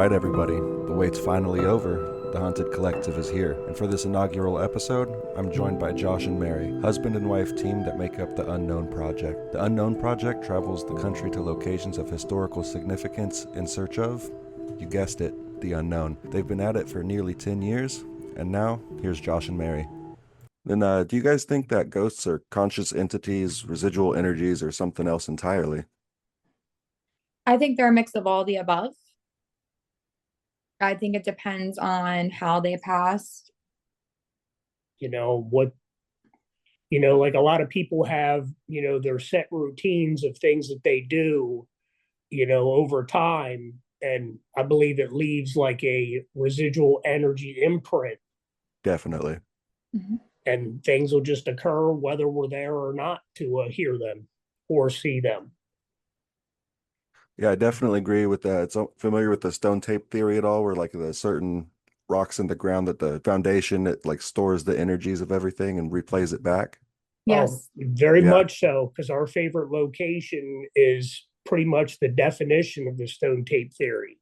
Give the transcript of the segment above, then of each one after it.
right, everybody, the wait's finally over. The Haunted Collective is here, and for this inaugural episode, I'm joined by Josh and Mary, husband and wife team that make up the Unknown Project. The Unknown Project travels the country to locations of historical significance in search of, you guessed it, the unknown. They've been at it for nearly 10 years, and now, here's Josh and Mary. Then, do you guys think that ghosts are conscious entities, residual energies, or something else entirely? I think they're a mix of all the above. I think it depends on how they passed. What, like a lot of people have, their set routines of things that they do, over time. And I believe it leaves like a residual energy imprint, Definitely. Mhm. and things will just occur whether we're there or not to hear them or see them. Yeah, I definitely agree with that. It's familiar with the stone tape theory at all, where like the certain rocks in the ground that the foundation it like stores the energies of everything and replays it back. Yes. Very Yeah. much so, because our favorite location is pretty much the definition of the stone tape theory.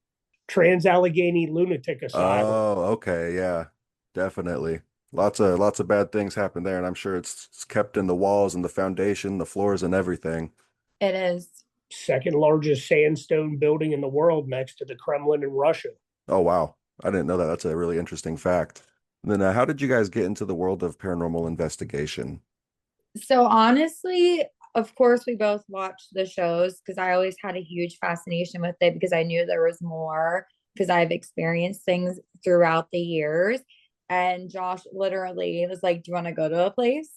Trans-Allegheny Lunatic Asylum. Oh, okay, yeah, definitely. Lots of bad things happen there, and I'm sure it's kept in the walls and the foundation, the floors, and everything. It is. Second largest sandstone building in the world next to the Kremlin in Russia. Oh, wow. I didn't know that. That's a really interesting fact. And then, how did you guys get into the world of paranormal investigation? So honestly, of course, we both watched the shows because I always had a huge fascination with it because I knew there was more because I've experienced things throughout the years. And Josh literally was like, "Do you want to go to a place?"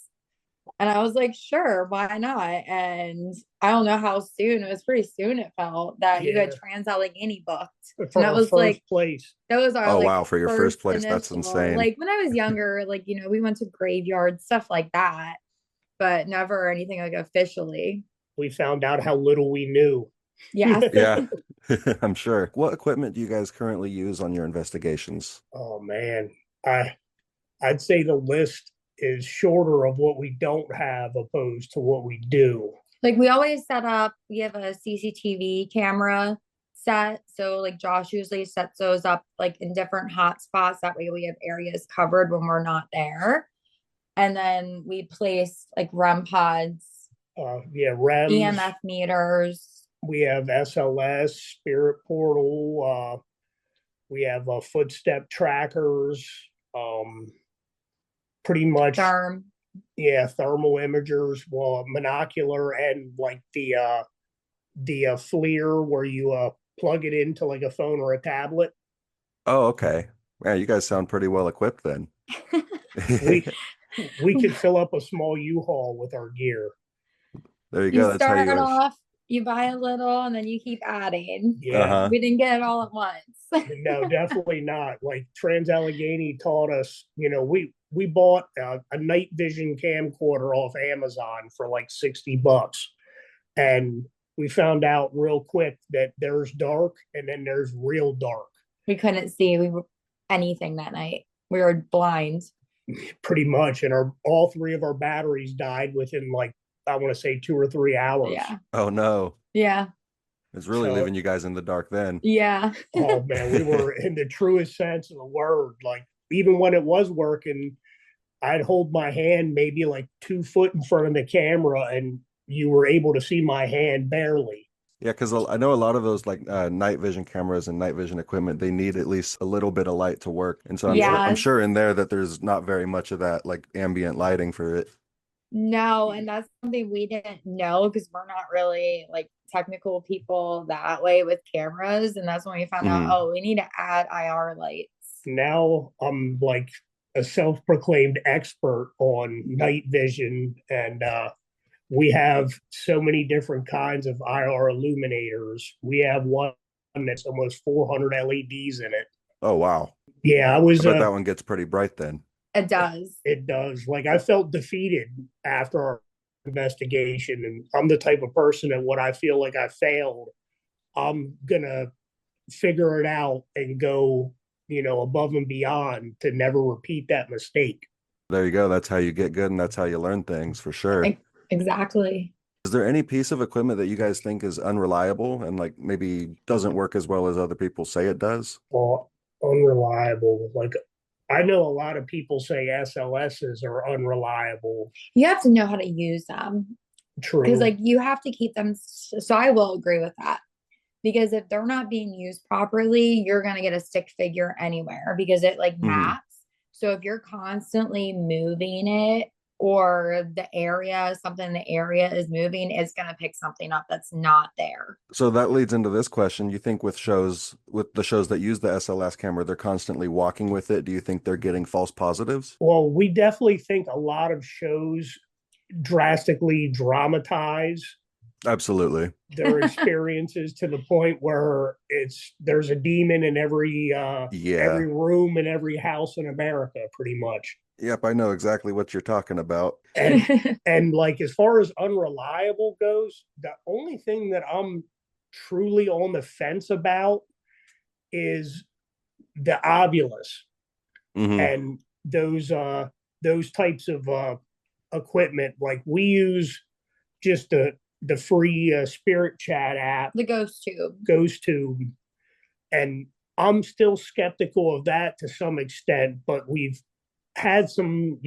And I was like, "Sure, why not?" And I don't know how soon, it was pretty soon it felt that you had Yeah, Trans-Allegheny booked. And for that our was first like, place. that was our Oh, like wow, for your first first place, that's initial. insane. Like when I was younger, like, we went to graveyards, stuff like that, but never anything like officially. We found out how little we knew. Yes. Yeah, I'm sure. What equipment do you guys currently use on your investigations? Oh man, I I'd say the list is shorter of what we don't have opposed to what we do. Like we always set up, we have a CCTV camera set. So like Josh usually sets those up like in different hot spots. That way we have areas covered when we're not there. And then we place like REM pods, Yeah, REMs. EMF meters, We have SLS, Spirit Portal. We have footstep trackers. Um, Pretty much, therm. yeah, thermal imagers, well, monocular, and like the FLIR where you plug it into like a phone or a tablet. Oh, okay. Man, you guys sound pretty well equipped then. We we could fill up a small U-Haul with our gear. There you You go. That's how start you guys. off, you buy a little, and then you keep adding. Yeah, Uh-huh. We didn't get it all at once. no, definitely not. Like Trans-Allegheny taught us, we bought a night vision camcorder off Amazon for like $60, and we found out real quick that there's dark and then there's real dark. We couldn't see anything that night. We were blind. Pretty much, and our all three of our batteries died within like I want to say 2 or 3 hours. Yeah. Oh no. Yeah. It's really So, leaving you guys in the dark then. Yeah. oh man, we were in the truest sense of the word. Like even when it was working, I'd hold my hand maybe like 2 foot in front of the camera, and you were able to see my hand barely. Yeah, because I know a lot of those like night vision cameras and night vision equipment, they need at least a little bit of light to work. And so I'm Yes. sure in there that there's not very much of that like ambient lighting for it. No, and that's something we didn't know because we're not really like technical people that way with cameras. And that's when we found out, Hmm. oh, we need to add IR lights. Now I'm like a self-proclaimed expert on night vision, and we have so many different kinds of IR illuminators. We have one that's almost 400 LEDs in it. Oh wow. Yeah, I I was bet that one gets pretty bright then. It does. it does. Like I felt defeated after our investigation, and I'm the type of person that when I feel like I failed, I'm gonna figure it out and go, above and beyond to never repeat that mistake. There you go. That's how you get good and that's how you learn things for sure. Exactly. Is there any piece of equipment that you guys think is unreliable and like maybe doesn't work as well as other people say it does? Well, unreliable. Like I know a lot of people say SLSs are unreliable. You have to know how to use them because, True. like, you have to keep them. So I will agree with that because if they're not being used properly, you're going to get a stick figure anywhere because it like Hmm. maps. So if you're constantly moving it or the area, something in the area is moving, it's going to pick something up that's not there. So that leads into this question. You think with the shows that use the SLS camera, they're constantly walking with it. Do you think they're getting false positives? Well, we definitely think a lot of shows drastically dramatize Absolutely. their experiences to the point where there's a demon in Yeah. every room in every house in America, pretty much. Yep, I know exactly what you're talking about. And and like as far as unreliable goes, the only thing that I'm truly on the fence about is the ovulus Hmm. and those types of equipment. Like we use just the free spirit chat app, The ghost tube. Ghost Tube, and I'm still skeptical of that to some extent. But we've had some,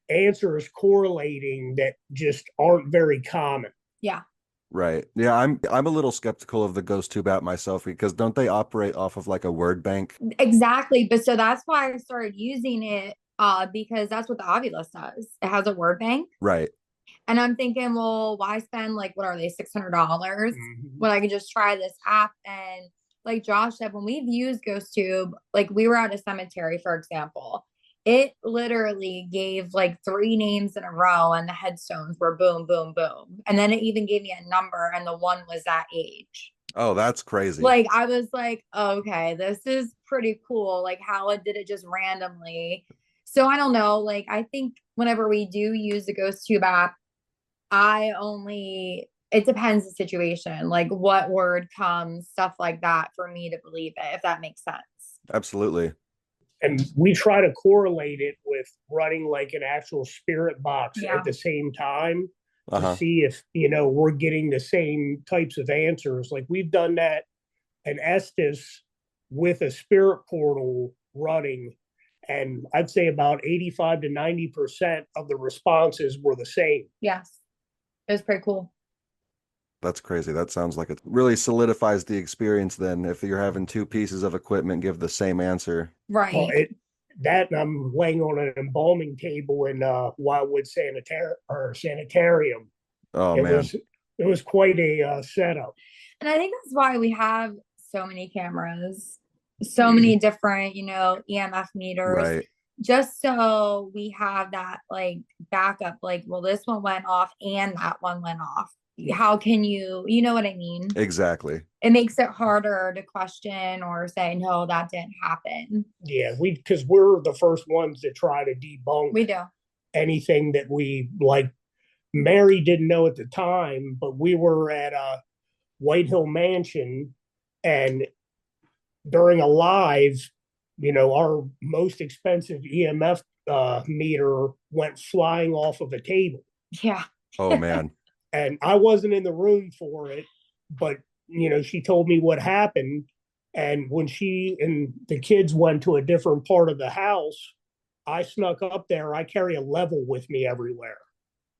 answers correlating that just aren't very common. Yeah. Right. Yeah, I'm a little skeptical of the Ghost Tube app myself because don't they operate off of like a word bank? Exactly. But so that's why I started using it because that's what the Ovilus does. It has a word bank. Right. And I'm thinking, well, why spend like what are they, $600 Mhm. when I could just try this app? And like Josh said, when we've used GhostTube, like we were at a cemetery, for example, it literally gave like 3 names in a row, and the headstones were boom, boom, boom. And then it even gave me a number, and the one was that age. Oh, that's crazy. Like I was like, okay, this is pretty cool. Like how it did it just randomly. So I don't know. Like I think whenever we do use the GhostTube app, it depends the situation, like what word comes, stuff like that for me to believe it, if that makes sense. Absolutely. And we try to correlate it with running like an actual spirit box Yeah. at the same time to Uh-huh. see if we're getting the same types of answers. Like we've done that in Estes with a spirit portal running, and I'd say about 85 to 90% of the responses were the same. Yes. It was pretty cool. That's crazy. That sounds like it really solidifies the experience then if you're having two pieces of equipment give the same answer. Well, Right. that and I'm laying on an embalming table in Wildwood Sanitarium. Oh It man. was it was quite a setup. And I think that's why we have so many cameras, so many different, EMF meters, Right. just so we have that like backup, like, well, this one went off and that one went off. How can you know what I mean? Exactly. It makes it harder to question or say, no, that didn't happen. Yeah, because we're the first ones to try to debunk We do. anything that we like. Mary didn't know at the time, but we were at a White Hill Mansion, and during a live, our most expensive EMF meter went flying off of a table. Yeah. Oh man. And I wasn't in the room for it, but she told me what happened. And when she and the kids went to a different part of the house, I snuck up there. I carry a level with me everywhere.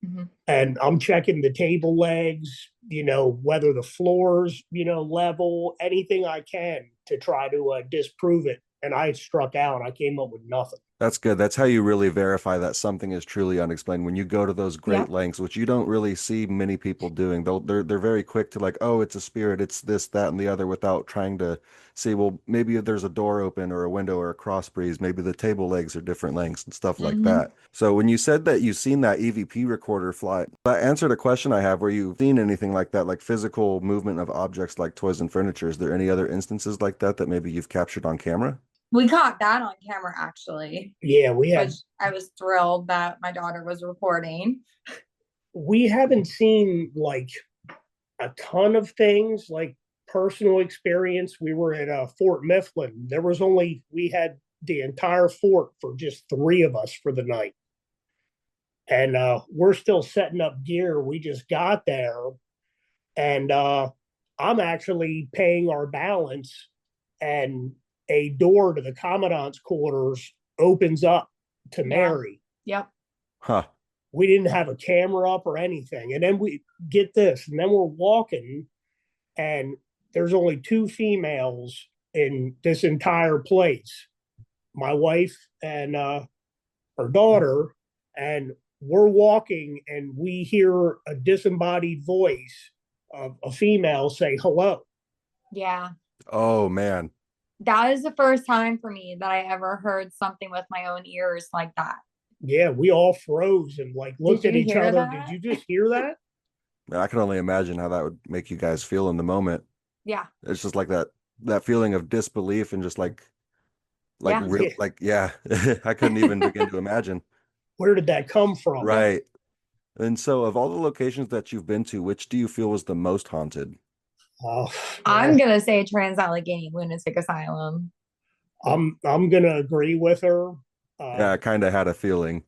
Mm-hmm. And I'm checking the table legs, whether the floors, level, anything I can to try to disprove it. And I struck out. I came up with nothing. That's good. That's how you really verify that something is truly unexplained. When you go to those great lengths, which you don't really see many people doing, they're very quick to like, oh, it's a spirit, it's this, that, and the other, without trying to see, well, maybe if there's a door open or a window or a cross breeze, maybe the table legs are different lengths and stuff like that. So when you said that you've seen that EVP recorder fly, that answered a question I have where you've seen anything like that, like physical movement of objects like toys and furniture. Is there any other instances like that that maybe you've captured on camera? We caught that on camera, actually. Yeah, which I was thrilled that my daughter was recording. We haven't seen like a ton of things like personal experience. We were at Fort Mifflin. We had the entire fort for just 3 of us for the night. And we're still setting up gear. We just got there, and I'm actually paying our balance, and a door to the commandant's quarters opens up to Yeah. Mary. Yep. Huh. We didn't have a camera up or anything. And then we get this, and then we're walking, and there's only two females in this entire place, my wife and her daughter. And we're walking, and we hear a disembodied voice of a female say hello. Yeah. Oh man. That is the first time for me that I ever heard something with my own ears like that. Yeah, we all froze and like looked Did at you each hear other. that? Did you just hear that? Man, I can only imagine how that would make you guys feel in the moment. Yeah. It's just like that feeling of disbelief and just like Yeah. real Yeah. like yeah. I couldn't even begin to imagine. Where did that come from? Right. And so of all the locations that you've been to, which do you feel was the most haunted? Oh, I'm yeah. gonna say Trans-Allegheny Lunatic Asylum. I'm gonna agree with her. Yeah, I kind of had a feeling.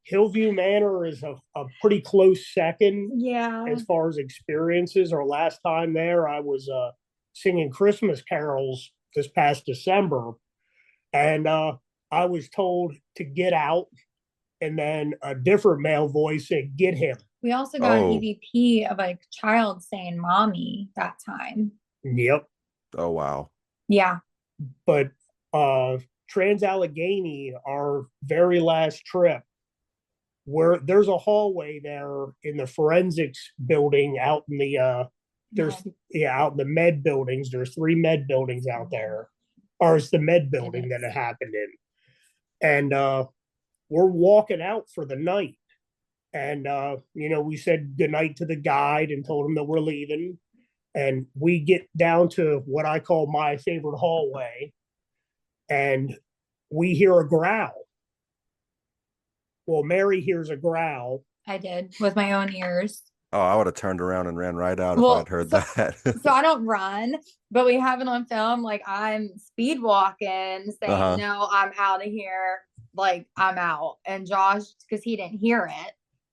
Hillview Manor is a pretty close second Yeah. as far as experiences. Our last time there, I was singing Christmas carols this past December, and I was told to get out, and then a different male voice said, "Get him." We also got an Oh, EVP of a child saying mommy that time. Yep. oh wow. Yeah. But Trans-Allegheny, our very last trip, where there's a hallway there in the forensics building out in the there's out in the med buildings. There's three med buildings out there, or it's the med building that it happened in. And we're walking out for the night, and we said goodnight to the guide and told him that we're leaving. And we get down to what I call my favorite hallway, and we hear a growl. Well, Mary hears a growl. I did with my own ears. Oh, I would have turned around and ran right out if Well, I'd heard so that. I don't run, but we have it on film. Like I'm speed walking, saying, Uh-huh. no, I'm out of here. Like I'm out. And Josh, because he didn't hear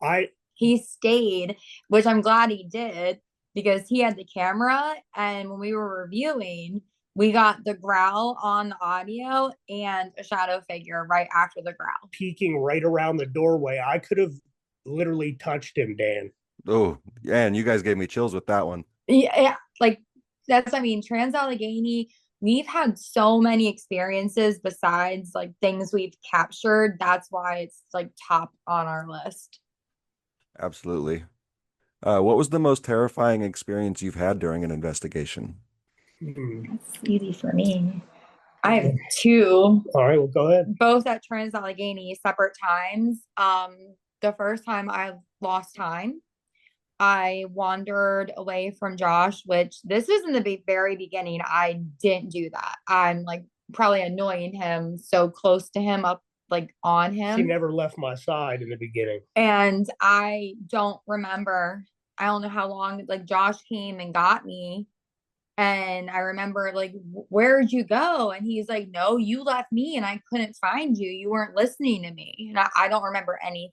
it, he stayed, which I'm glad he did because he had the camera. And when we were reviewing, we got the growl on the audio and a shadow figure right after the growl. Peeking right around the doorway. I could have literally touched him, Dan. Oh, yeah, and you guys gave me chills with that one. Yeah, like that's, I mean, Trans-Allegheny, we've had so many experiences besides like things we've captured. That's why it's like top on our list. Absolutely. What was the most terrifying experience you've had during an investigation? It's easy for me. I have two. All right, well, go ahead. Both at Trans-Allegheny, separate times. The first time I lost time. I wandered away from Josh, which this was in the very beginning. I didn't do that. I'm like probably annoying him so close to him, up like on him. She never left my side in the beginning. And I don't remember. I don't know how long, like Josh came and got me. And I remember like, where'd you go? And he's like, no, you left me and I couldn't find you. You weren't listening to me. And I don't remember anything.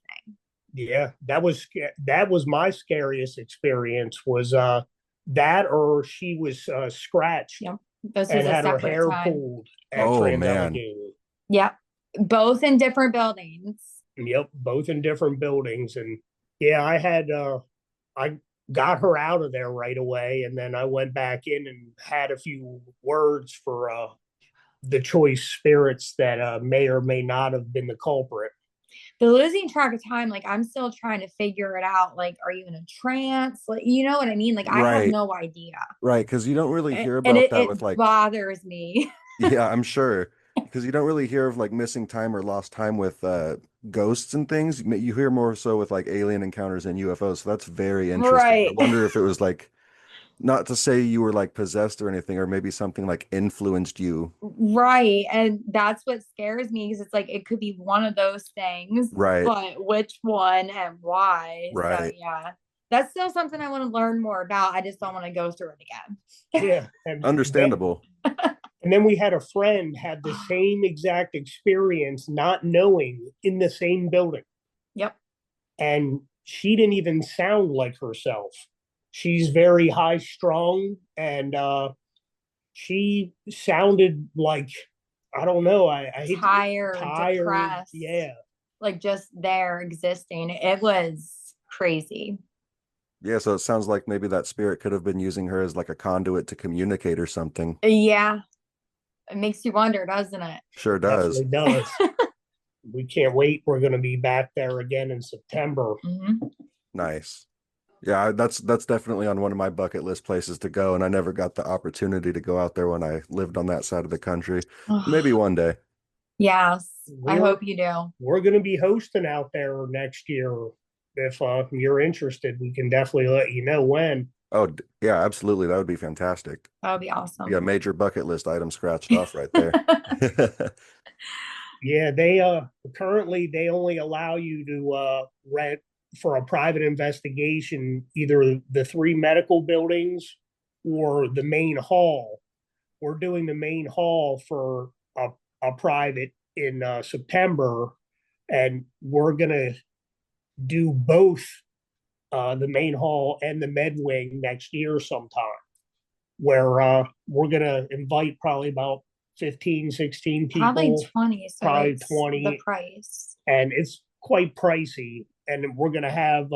Yeah, that was my scariest experience was that, or she was scratched. Yep. This and was a had her separate hair time. pulled at Oh, man. Trans-Allegheny. Yep. Both in different buildings. Yep, both in different buildings. And yeah, I got her out of there right away, and then I went back in and had a few words for the choice spirits that may or may not have been the culprit. The losing track of time, like I'm still trying to figure it out. Like, are you in a trance? Like, you know what I mean? Like, I have Right. no idea. Right, because you don't really hear And about that it with like, bothers me. yeah, I'm sure. Because you don't really hear of like missing time or lost time with ghosts and things. You hear more so with like alien encounters and UFOs. So that's very interesting. I Right. wonder if it was like, not to say you were like possessed or anything, or maybe something like influenced you. Right. And that's what scares me because it's like it could be one of those things. Right. But which one and why? Right. So yeah. That's still something I want to learn more about. I just don't want to go through it again. Yeah. And Understandable. And then we had a friend have the same exact experience, not knowing, in the same building. Yep. And she didn't even sound like herself. She's very high strung, and she sounded like, I don't know, I hate Tired, tired. depressed. Yeah. Like just there existing. It was crazy. Yeah, so it sounds like maybe that spirit could have been using her as like a conduit to communicate or something. Yeah. It makes you wonder, doesn't it? Sure does. Definitely does. We can't wait. We're going to be back there again in September. Mhm. Nice. Yeah, that's definitely on one of my bucket list places to go, and I never got the opportunity to go out there when I lived on that side of the country. Maybe one day. Yes. I We're- hope you do. We're going to be hosting out there next year. If you're interested, we can definitely let you know when. Oh, yeah, absolutely. That would be fantastic. That would be awesome. Yeah, major bucket list item scratched off right there. Yeah, they currently they only allow you to rent for a private investigation either the three medical buildings or the main hall. We're doing the main hall for a private in September, and we're gonna do both the main hall and the med wing next year sometime, where we're gonna invite probably about 15, 16 people. Probably 20. So probably it's 20. the price. And it's quite pricey. And we're gonna have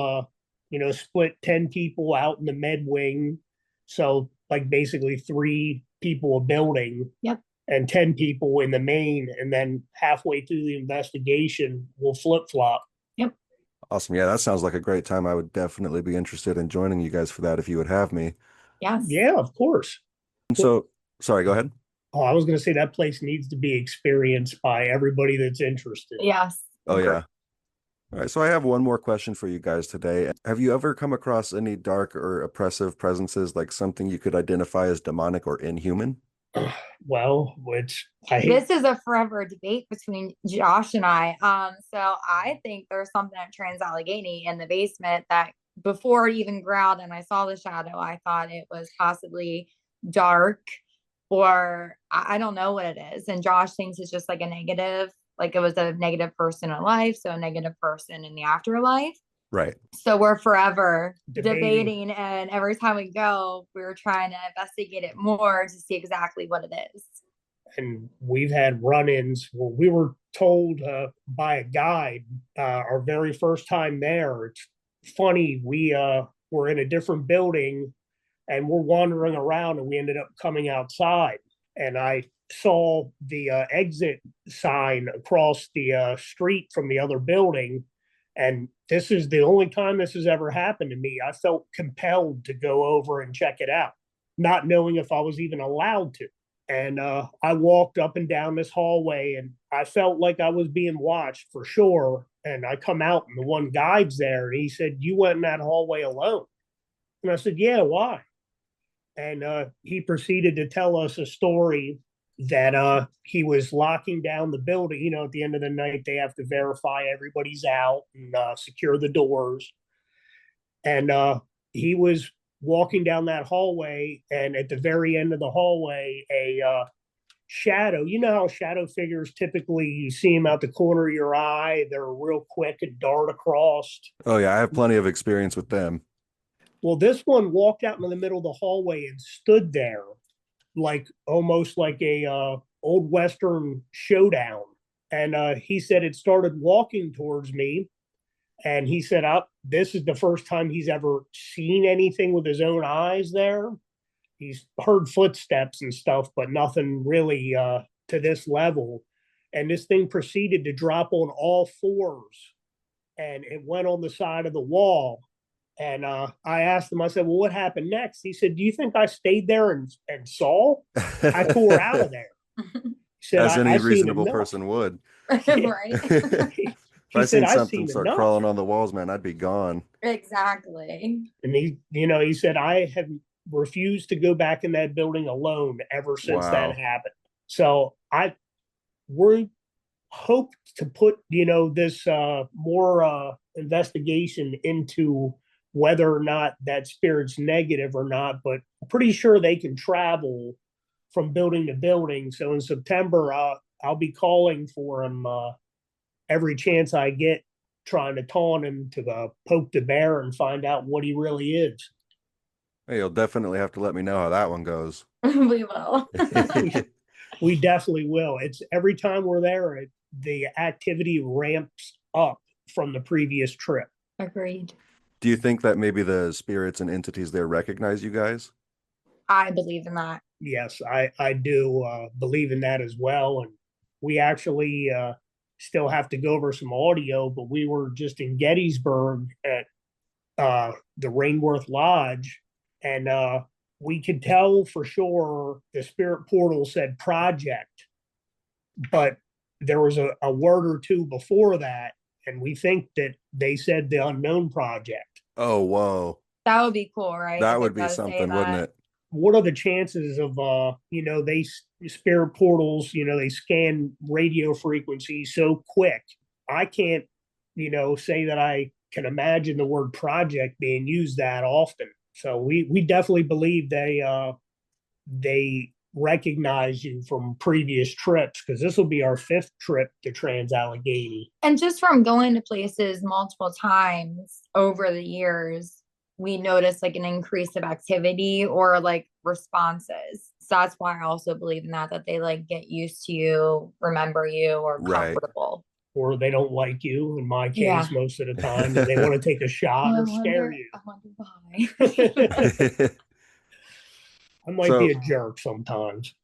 split 10 people out in the med wing. So like basically 3 people a building. Yep. And 10 people in the main, and then halfway through the investigation, we'll flip flop. Yep. Awesome. Yeah, that sounds like a great time. I would definitely be interested in joining you guys for that if you would have me. Yes. Yeah, of course. So, sorry, go ahead. Oh, I was going to say that place needs to be experienced by everybody that's interested. Yes. Oh, yeah. All right. So I have one more question for you guys today. Have you ever come across any dark or oppressive presences, like something you could identify as demonic or inhuman? Well, which I hate. This is a forever debate between Josh and I. So I think there's something at Trans-Allegheny in the basement that before it even growled and I saw the shadow, I thought it was possibly dark, or I don't know what it is. And Josh thinks it's just like a negative, like it was a negative person in life, so a negative person in the afterlife. Right. So we're forever debating, and every time we go, we're trying to investigate it more to see exactly what it is. And we've had run-ins where we were told by a guide our very first time there. It's funny, we were in a different building and we're wandering around, and we ended up coming outside, and I saw the exit sign across the street from the other building. And this is the only time this has ever happened to me. I felt compelled to go over and check it out, not knowing if I was even allowed to. And I walked up and down this hallway, and I felt like I was being watched for sure. And I come out, and the one guide's there, and he said, "You went in that hallway alone?" And I said, "Yeah, why?" And he proceeded to tell us a story that he was locking down the building. You know, at the end of the night, they have to verify everybody's out and secure the doors. And he was walking down that hallway, and at the very end of the hallway, a shadow. You know how shadow figures typically, you see them out the corner of your eye. They're real quick and dart across. Oh, yeah. I have plenty of experience with them. Well, this one walked out in the middle of the hallway and stood there like almost like a old Western showdown. And he said it started walking towards me. And he said, this is the first time he's ever seen anything with his own eyes there. He's heard footsteps and stuff, but nothing really to this level. And this thing proceeded to drop on all fours, and it went on the side of the wall. And I asked him, I said, "Well, what happened next?" He said, "Do you think I stayed there and saw? I tore out of there." He said, As any I seen reasonable enough. person would. Right. If I said, seen "I've something seen start enough." crawling on the walls, man, I'd be gone. Exactly. And he said, "I have refused to go back in that building alone ever since Wow. that happened." So we're hoped to put, this more investigation into whether or not that spirit's negative or not, but I'm pretty sure they can travel from building to building. So in September, I'll be calling for him every chance I get, trying to taunt him to poke the bear and find out what he really is. Hey, you'll definitely have to let me know how that one goes. We will. We definitely will. It's every time we're there, the activity ramps up from the previous trip. Agreed. Do you think that maybe the spirits and entities there recognize you guys? I believe in that. Yes, I do believe in that as well. And we actually still have to go over some audio, but we were just in Gettysburg at the Rainworth Lodge, and we could tell for sure the spirit portal said project, but there was a word or two before that, and we think that they said the unknown project. Oh, whoa. That would be cool, right? That If would it be does say something, wouldn't that. it? What are the chances of they spirit portals, they scan radio frequencies so quick? I can't say that I can imagine the word project being used that often. So we definitely believe they recognize you from previous trips, because this will be our 5th trip to Trans-Allegheny. And just from going to places multiple times over the years, we notice like an increase of activity or like responses. So that's why I also believe in that they like get used to you, remember you, or Right. comfortable. Or they don't like you, in my case, Yeah. most of the time, and they want to take a shot or scare you. I wonder why. I might be a jerk sometimes.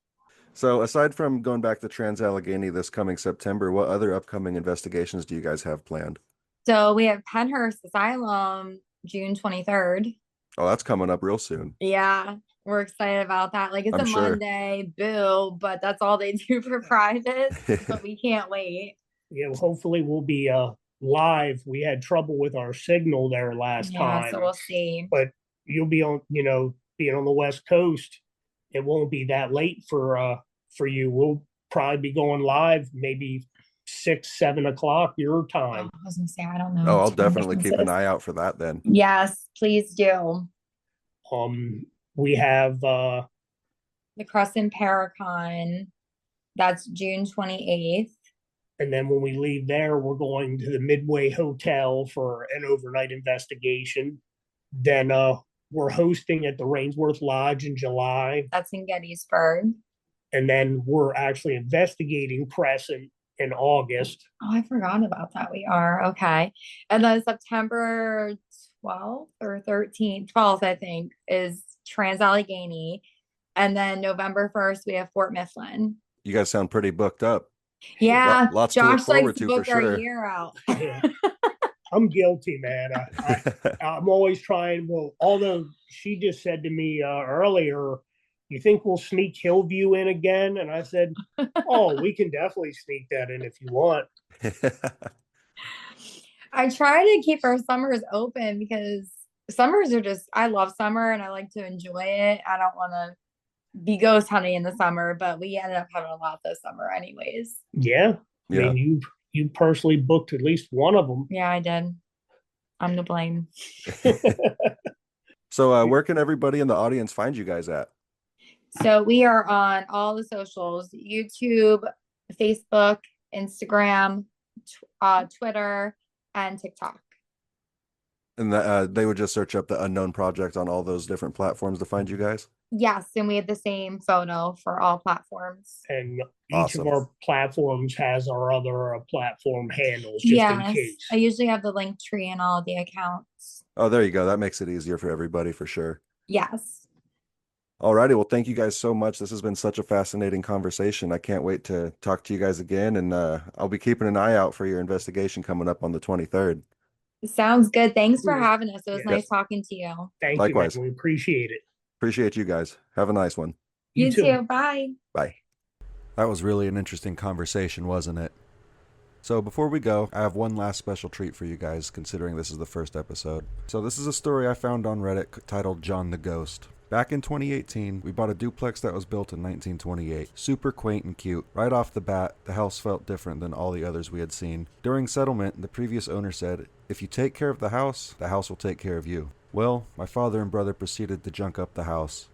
So aside from going back to Trans-Allegheny this coming September, what other upcoming investigations do you guys have planned? So we have Pennhurst Asylum June 23rd. Oh, that's coming up real soon. Yeah, we're excited about that. Like it's I'm a sure. Monday, boo, but that's all they do for private. But we can't wait. Yeah, well, hopefully we'll be live. We had trouble with our signal there last time. So we'll see. But you'll be on, being on the West Coast, it won't be that late for you. We'll probably be going live maybe 6, 7 o'clock your time. I was gonna say, I don't know. Oh, I'll definitely keep an eye out for that then. Yes, please do. We have the Crescent Paracon. That's June 28th. And then when we leave there, we're going to the Midway Hotel for an overnight investigation. Then we're hosting at the Rainsworth Lodge in July. That's in Gettysburg. And then we're actually investigating Crescent in August. Oh, I forgot about that. We are. Okay. And then September 12th or 13th, 12th, I think, is Trans-Allegheny. And then November 1st, we have Fort Mifflin. You guys sound pretty booked up. Yeah. Lots Josh to look forward likes to to book for our sure. year out. I'm guilty, man. I'm always trying. Well, although she just said to me earlier, you think we'll sneak Hillview in again? And I said, oh, we can definitely sneak that in if you want. I try to keep our summers open because summers are just, I love summer and I like to enjoy it. I don't want to be ghost hunting in the summer, but we ended up having a lot this summer anyways. Yeah. I mean, you personally booked at least one of them. Yeah, I did. I'm to blame. So where can everybody in the audience find you guys at? So we are on all the socials: YouTube, Facebook, Instagram, Twitter, and TikTok. And they would just search up the Unknown Project on all those different platforms to find you guys? Yes, and we have the same photo for all platforms. And each of our platforms has our other platform handles, just in case. I usually have the link tree in all of the accounts. Oh, there you go. That makes it easier for everybody for sure. Yes. Alrighty, well, thank you guys so much. This has been such a fascinating conversation. I can't wait to talk to you guys again, and I'll be keeping an eye out for your investigation coming up on the 23rd. Sounds good. Thanks for having us. It was nice talking to you. Thank Likewise. you, man. We appreciate it. Appreciate you guys. Have a nice one. You too. Bye. Bye. That was really an interesting conversation, wasn't it? So before we go, I have one last special treat for you guys, considering this is the first episode. So this is a story I found on Reddit titled John the Ghost. Back in 2018, we bought a duplex that was built in 1928. Super quaint and cute. Right off the bat, the house felt different than all the others we had seen. During settlement, the previous owner said, "If you take care of the house will take care of you." Well, my father and brother proceeded to junk up the house.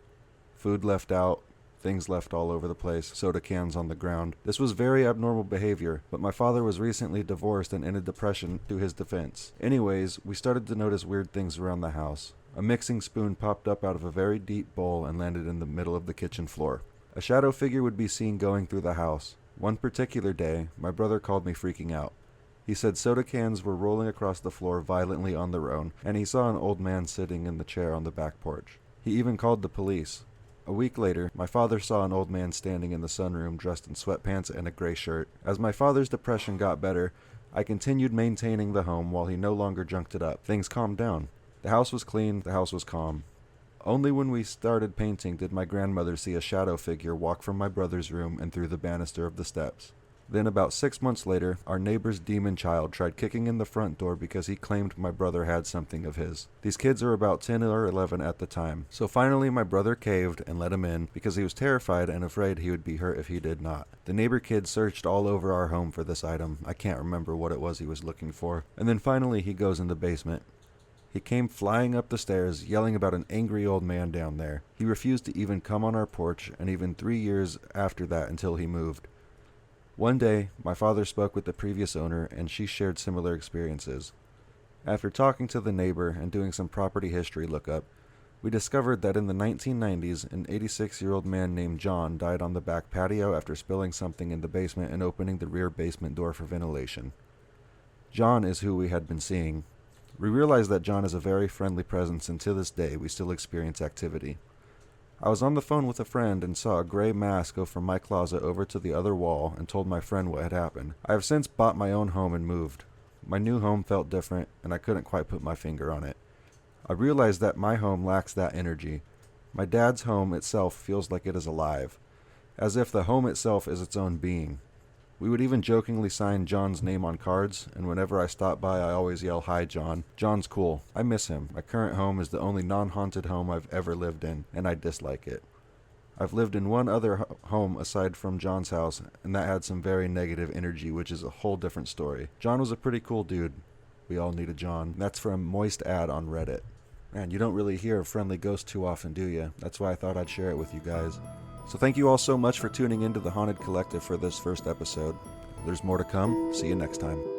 Food left out, things left all over the place, soda cans on the ground. This was very abnormal behavior, but my father was recently divorced and in a depression to his defense. Anyways, we started to notice weird things around the house. A mixing spoon popped up out of a very deep bowl and landed in the middle of the kitchen floor. A shadow figure would be seen going through the house. One particular day, my brother called me freaking out. He said soda cans were rolling across the floor violently on their own, and he saw an old man sitting in the chair on the back porch. He even called the police. A week later, my father saw an old man standing in the sunroom dressed in sweatpants and a gray shirt. As my father's depression got better, I continued maintaining the home while he no longer junked it up. Things calmed down. The house was clean, the house was calm. Only when we started painting did my grandmother see a shadow figure walk from my brother's room and through the banister of the steps. Then about 6 months later, our neighbor's demon child tried kicking in the front door because he claimed my brother had something of his. These kids are about 10 or 11 at the time. So finally my brother caved and let him in because he was terrified and afraid he would be hurt if he did not. The neighbor kid searched all over our home for this item. I can't remember what it was he was looking for. And then finally he goes in the basement. He came flying up the stairs, yelling about an angry old man down there. He refused to even come on our porch, and even 3 years after that until he moved. One day, my father spoke with the previous owner, and she shared similar experiences. After talking to the neighbor and doing some property history lookup, we discovered that in the 1990s, an 86-year-old man named John died on the back patio after spilling something in the basement and opening the rear basement door for ventilation. John is who we had been seeing. We realized that John is a very friendly presence, and to this day we still experience activity. I was on the phone with a friend and saw a gray mass go from my closet over to the other wall and told my friend what had happened. I have since bought my own home and moved. My new home felt different, and I couldn't quite put my finger on it. I realized that my home lacks that energy. My dad's home itself feels like it is alive, as if the home itself is its own being. We would even jokingly sign John's name on cards, and whenever I stop by I always yell, "Hi, John." John's cool. I miss him. My current home is the only non-haunted home I've ever lived in, and I dislike it. I've lived in one other home aside from John's house, and that had some very negative energy, which is a whole different story. John was a pretty cool dude. We all need a John. That's from Moist Ad on Reddit. Man, you don't really hear of friendly ghosts too often, do you? That's why I thought I'd share it with you guys. So thank you all so much for tuning into the Haunted Collective for this first episode. There's more to come. See you next time.